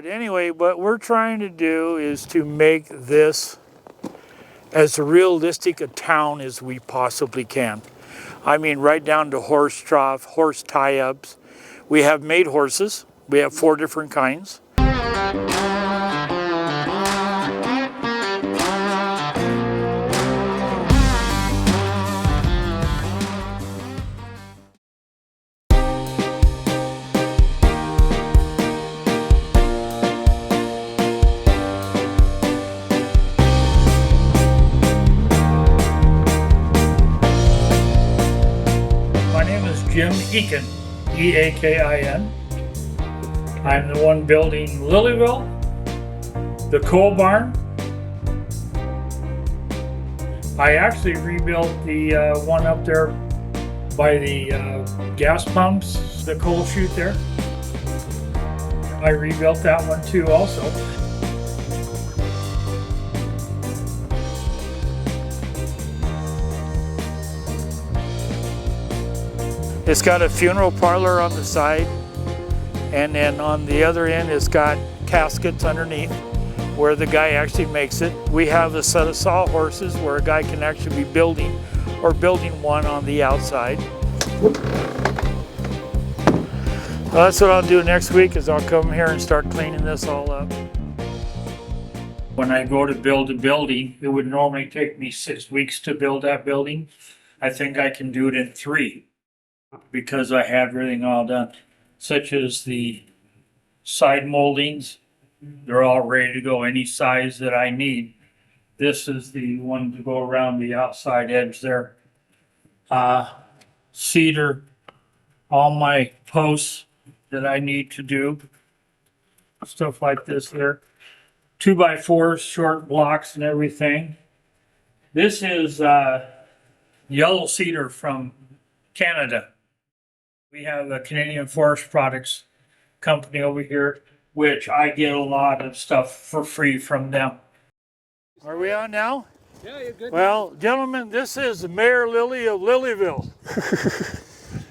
But anyway, what we're trying to do is to make this as realistic a town as we possibly can. I mean, right down to horse trough, horse tie-ups. We have made horses. We have 4 different kinds. Jim Eakin, E-A-K-I-N. I'm the one building Lilyville, the coal barn. I actually rebuilt the one up there by the gas pumps, the coal chute there. I rebuilt that one too also. It's got a funeral parlor on the side, and then on the other end it's got caskets underneath where the guy actually makes it. We have a set of sawhorses where a guy can actually be building one on the outside. Well, that's what I'll do next week, is I'll come here and start cleaning this all up. When I go to build a building, it would normally take me 6 weeks to build that building. I think I can do it in 3. Because I have everything all done, such as the side moldings. They're all ready to go, any size that I need. This is the one to go around the outside edge there. Cedar, all my posts that I need to do. Stuff like this there. 2x4 short blocks and everything. This is yellow cedar from Canada. We have a Canadian Forest Products company over here, which I get a lot of stuff for free from them. Are we on now? Yeah, you're good. Well, gentlemen, this is Mayor Lilly of Lilyville.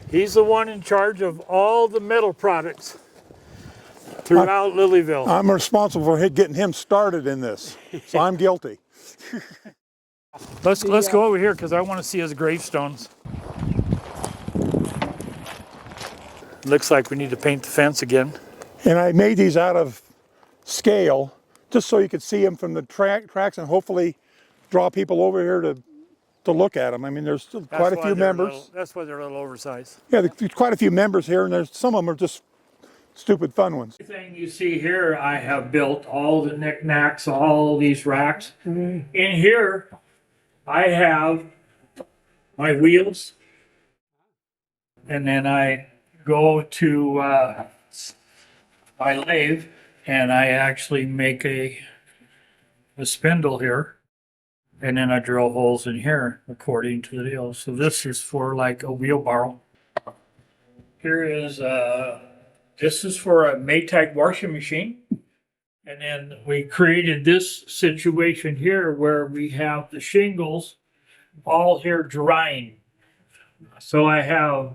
He's the one in charge of all the metal products throughout Lilyville. I'm responsible for getting him started in this, so I'm guilty. Let's go over here because I want to see his gravestones. Looks like we need to paint the fence again. And I made these out of scale just so you could see them from the tracks and hopefully draw people over here to look at them. I mean, there's still quite a few members. That's why they're a little oversized. Yeah, there's quite a few members here, and some of them are just stupid fun ones. Everything you see here, I have built all the knickknacks, all these racks. In here, I have my wheels, and then I go to my lathe and I actually make a spindle here, and then I drill holes in here according to the deal. So this is for like a wheelbarrow. Here is this is for a Maytag washing machine, and then we created this situation here where we have the shingles all here drying. So I have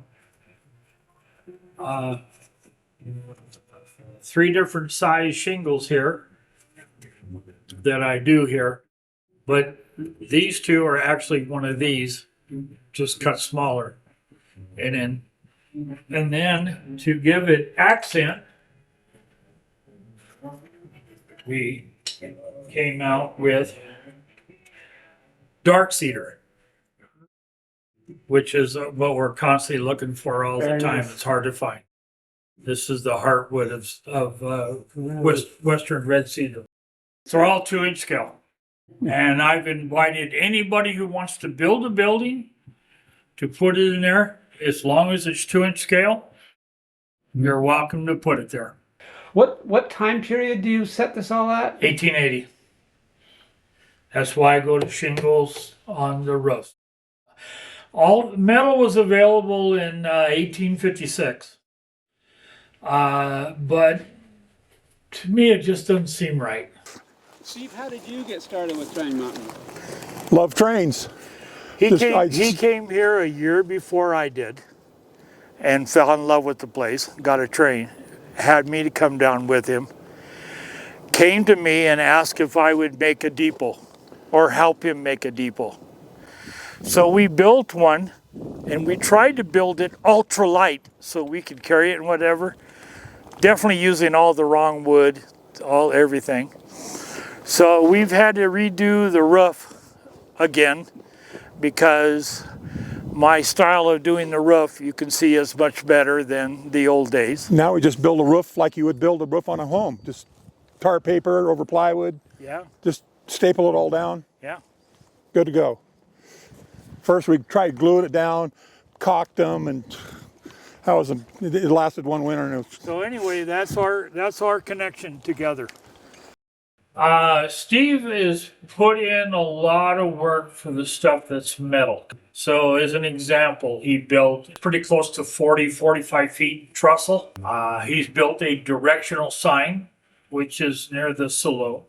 3 different size shingles here that I do here, but these 2 are actually one of these, just cut smaller. And then to give it accent, we came out with dark cedar, which is what we're constantly looking for all the time. It's hard to find. This is the heartwood of Western red cedar. They're all 2-inch scale. And I've invited anybody who wants to build a building to put it in there, as long as it's 2-inch scale. You're welcome to put it there. What time period do you set this all at? 1880. That's why I go to shingles on the roof. All metal was available in 1856. But to me, it just doesn't seem right. Steve, how did you get started with Train Mountain? Love trains. He came here a year before I did and fell in love with the place, got a train, had me to come down with him. came to me and asked if I would make a depot or help him make a depot. So we built one, and we tried to build it ultra light so we could carry it and whatever. Definitely using all the wrong wood, everything. So we've had to redo the roof again because my style of doing the roof, you can see, is much better than the old days. Now we just build a roof like you would build a roof on a home. Just tar paper over plywood. Yeah. Just staple it all down. Yeah. Good to go. First we tried gluing it down, caulked them, and it lasted one winter. And So anyway, that's our connection together. Steve has put in a lot of work for the stuff that's metal. So as an example, he built pretty close to 45 feet trestle. He's built a directional sign, which is near the silo.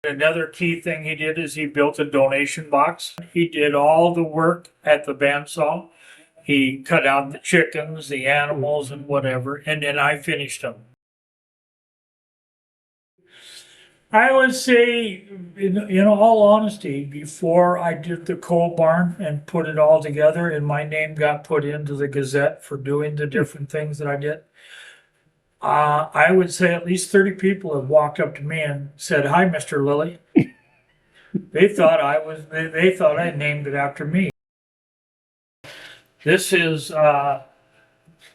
Another key thing he did is he built a donation box. He did all the work at the bandsaw. He cut out the chickens, the animals, and whatever, and then I finished them. I would say, in all honesty, before I did the coal barn and put it all together and my name got put into the Gazette for doing the different things that I did, I would say at least 30 people have walked up to me and said, "Hi, Mr. Lilly." They thought I named it after me. This is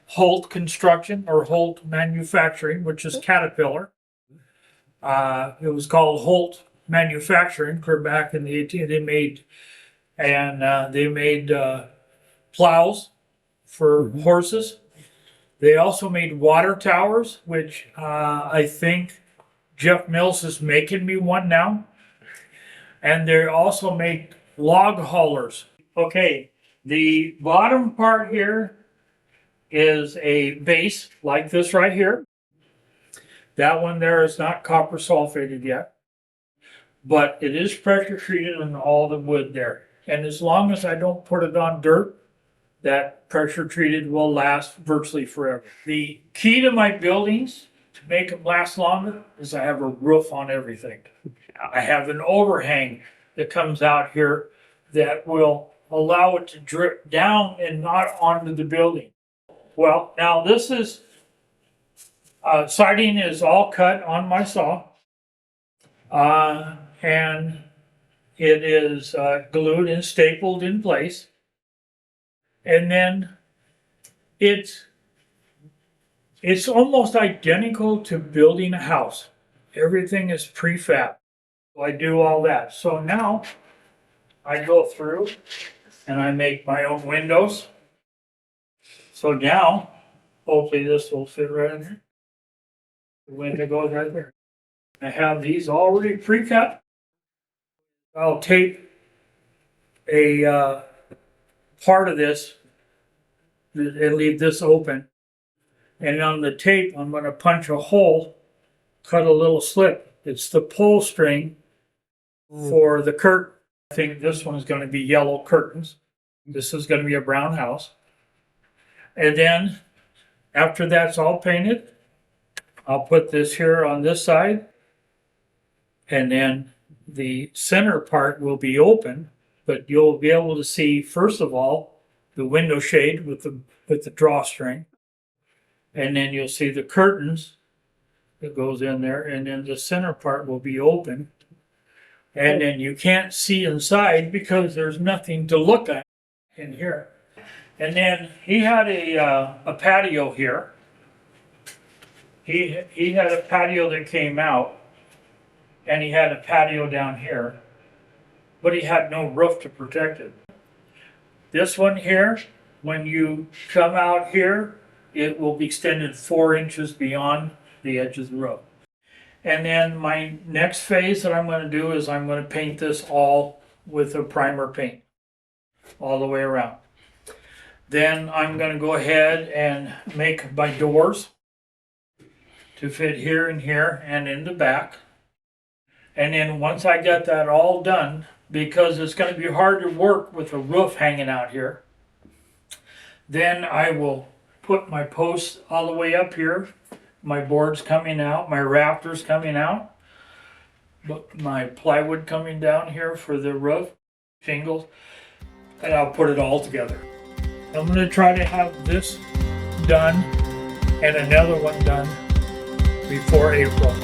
Holt Construction or Holt Manufacturing, which is Caterpillar. It was called Holt Manufacturing for back in the 18th. They made plows for horses. They also made water towers, which I think Jeff Mills is making me one now. And they also make log haulers. Okay, the bottom part here is a base like this right here. That one there is not copper sulfated yet, but it is pressure treated in all the wood there. And as long as I don't put it on dirt, that pressure treated will last virtually forever. The key to my buildings to make them last longer is I have a roof on everything. I have an overhang that comes out here that will allow it to drip down and not onto the building. Well, now this is siding is all cut on my saw, and it is glued and stapled in place. And then it's almost identical to building a house. Everything is prefab. So I do all that. So now I go through and I make my own windows. So now, hopefully this will fit right in there. The window goes right there. I have these already pre-cut. I'll tape a part of this and leave this open. And on the tape, I'm going to punch a hole, cut a little slit. It's the pull string for the curtain. I think this one is going to be yellow curtains. This is going to be a brown house. And then after that's all painted, I'll put this here on this side. And then the center part will be open, but you'll be able to see, first of all, the window shade with the drawstring. And then you'll see the curtains that goes in there, and then the center part will be open. And then you can't see inside because there's nothing to look at in here. And then he had a patio here. He had a patio that came out, and he had a patio down here, but he had no roof to protect it. This one here, when you come out here, it will be extended 4 inches beyond the edge of the roof. And then my next phase that I'm going to do is I'm going to paint this all with a primer paint all the way around. Then I'm going to go ahead and make my doors to fit here and here and in the back. And then once I get that all done, because it's going to be hard to work with a roof hanging out here, then I will put my posts all the way up here, my boards coming out, my rafters coming out. my plywood coming down here for the roof, shingles, and I'll put it all together. I'm gonna try to have this done and another one done before April.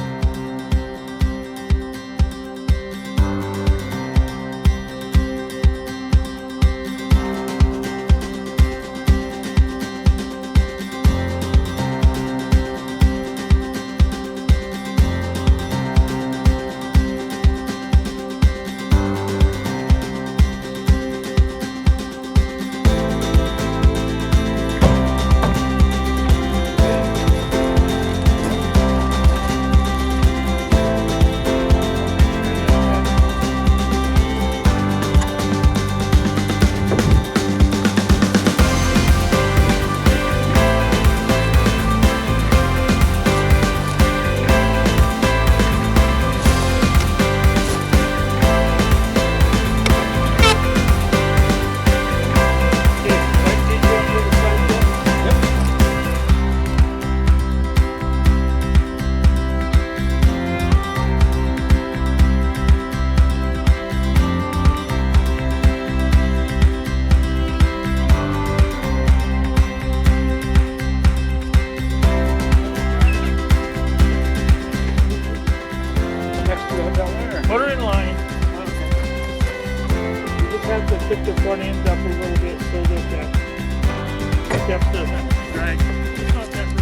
Put her in line. You just have to pick the front end up a little bit so that that step doesn't drag. It's not that really.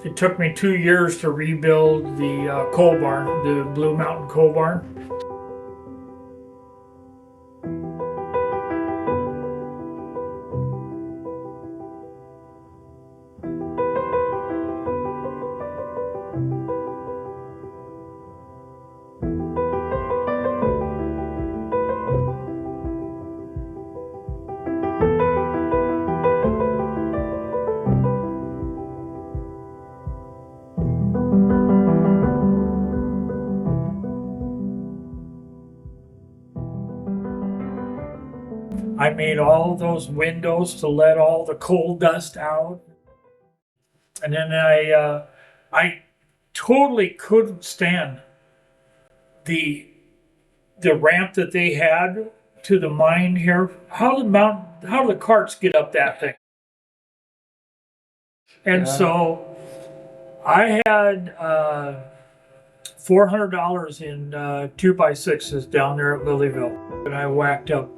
It took me 2 years to rebuild the coal barn, the Blue Mountain coal barn. I made all those windows to let all the coal dust out. And then I totally couldn't stand the ramp that they had to the mine here. How do the carts get up that thing? And so I had $400 in 2x6s down there at Lilyville, and I whacked up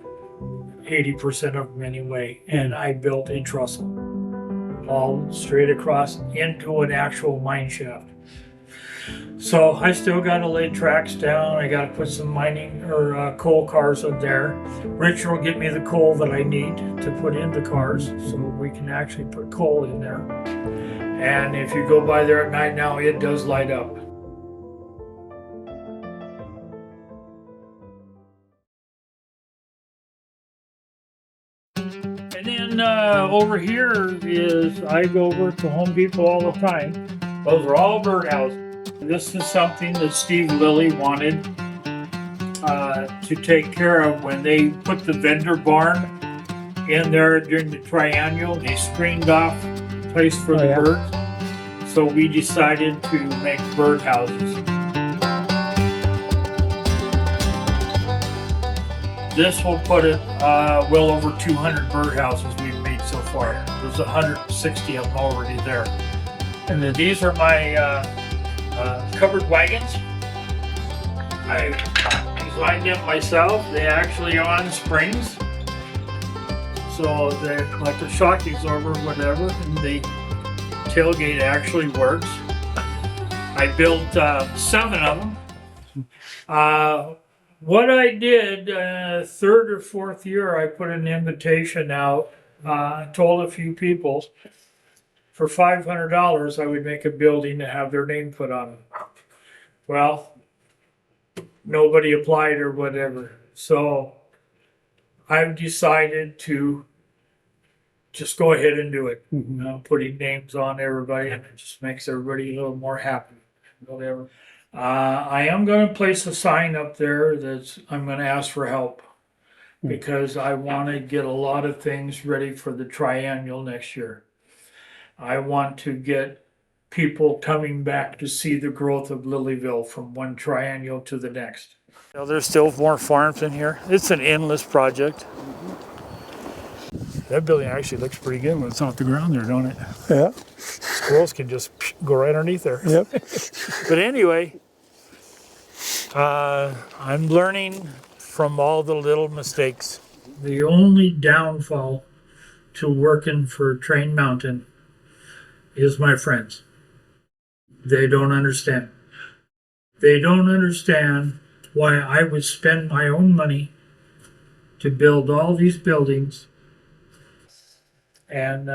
80% of them anyway, and I built a trestle all straight across into an actual mine shaft. So I still got to lay tracks down. I got to put some mining or coal cars in there. Richard will get me the coal that I need to put in the cars so we can actually put coal in there. And if you go by there at night now, it does light up. And then over here is, I go over to Home Depot all the time. Those are all birdhouses. This is something that Steve Lilly wanted to take care of when they put the vendor barn in there during the triennial. They screened off the place for the birds. So we decided to make birdhouses. This will put it well over 200 birdhouses we've made so far. There's 160 of them already there. And then these are my covered wagons. I designed them myself. They actually are on springs. So they're like a shock absorber or whatever, and the tailgate actually works. I built 7 of them. What I did, third or fourth year, I put an invitation out, told a few people for $500 I would make a building to have their name put on it. Well, nobody applied or whatever. So I've decided to just go ahead and do it. I'm putting names on everybody, and it just makes everybody a little more happy. Whatever. I am going to place a sign up there that's I'm going to ask for help because I want to get a lot of things ready for the triennial next year. I want to get people coming back to see the growth of Lilyville from one triennial to the next. Now, there's still more farms in here. It's an endless project. That building actually looks pretty good when it's off the ground there, don't it? Yeah. Squirrels can just go right underneath there. Yep. But anyway, I'm learning from all the little mistakes. The only downfall to working for Train Mountain is my friends. They don't understand. They don't understand why I would spend my own money to build all these buildings. And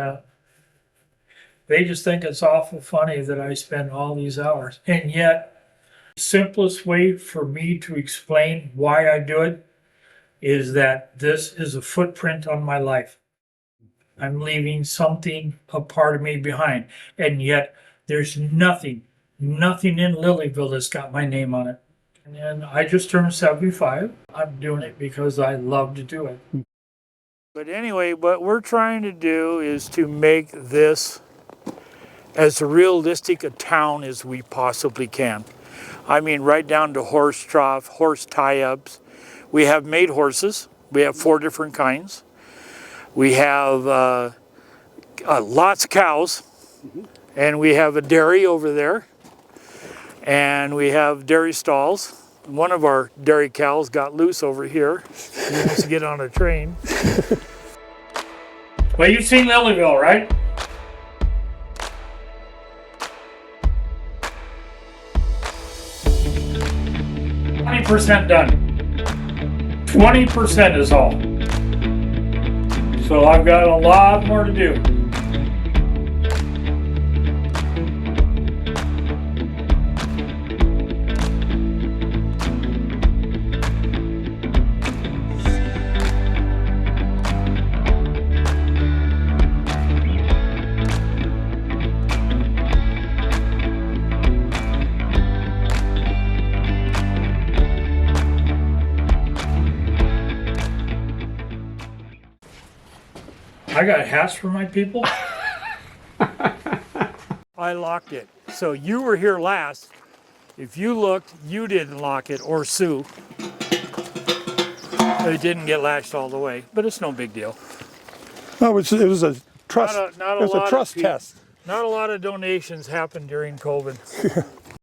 they just think it's awful funny that I spend all these hours. And yet, the simplest way for me to explain why I do it is that this is a footprint on my life. I'm leaving something, a part of me behind. And yet, there's nothing in Lilyville that's got my name on it. And I just turned 75. I'm doing it because I love to do it. But anyway, what we're trying to do is to make this as realistic a town as we possibly can. I mean, right down to horse trough, horse tie-ups. We have made horses. We have 4 different kinds. We have lots of cows, and we have a dairy over there, and we have dairy stalls. One of our dairy cows got loose over here. He wants to get on a train. Well, you've seen Lilyville, right? %, done. 20% is all. So I've got a lot more to do. I got hats for my people. I locked it. So you were here last. If you looked, you didn't lock it, or Sue. It didn't get latched all the way, but it's no big deal. No, it was a trust. Not a It was a lot trust of test. Not a lot of donations happened during COVID.